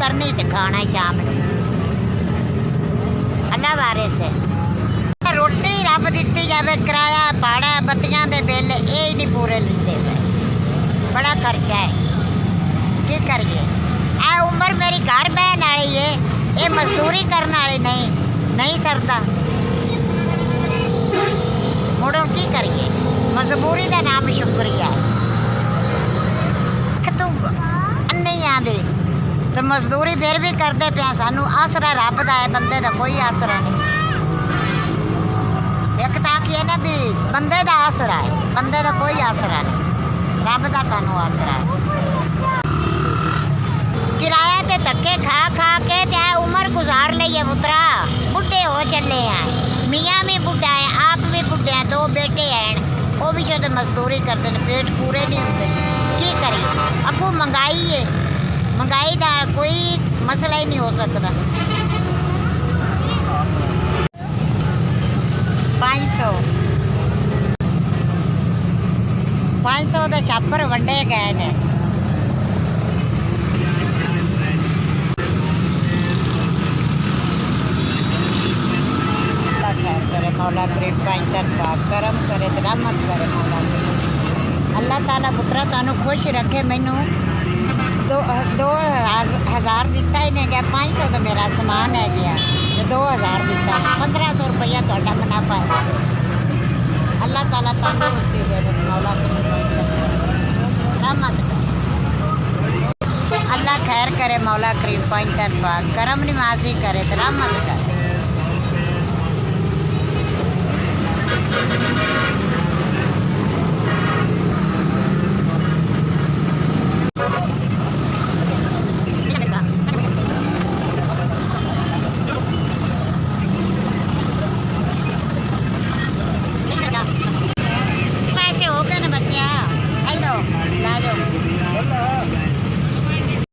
करनी तो खाना ही शाम को। अल्लाह वारिस है। रोटी रब दी जाए, किराया भाड़ा बत्तियां दे बिल ये ही नहीं पूरे लेते पे, बड़ा खर्चा है। की करिए, ए उम्र मेरी घर बहन वाली है, ये मजदूरी करने वाली नहीं सरदा। मुड़ो की करिए, मजबूरी का नाम शुक्रिया है। तू नहीं आती तो मजदूरी फिर भी करते पे, सानू आसरा रब का है, बंदे का कोई आसरा नहीं। एक ताकि है ना भी बंदे का आसरा है, बंदे का कोई आसरा नहीं, रब का सानू आसरा है। किराया ते धक्के खा के चाहे उम्र गुजार लीए पुत्रा, बुढ़े हो चले हैं, मियाँ भी बुढ़ा है, आप भी बुढ़े हैं, 2 बेटे हैं, वो भी शायद मजदूरी करते हैं, पेट पूरे नहीं होते। की करिए, अगू महंगाई है, महंगाई का कोई मसला ही नहीं हो सकता। 500 के छापर वंडे गए ने। खैर करे मौला करीब करम करे तो रहमत करे मौला। अल्लाह ताला पुत्रा तानू खुश रखे। मैनू 2000 दिता ही नहीं गया, 500 तो मेरा समान है गया, 2000 दिता है, 1500 रुपया थोड़ा मुनाफा है। अल्लाह ताला तंदुरुस्ती दे, मौला रहमत करे। अल्लाह खैर करे मौला करीब करम नमाजी करे तो रहमत करे।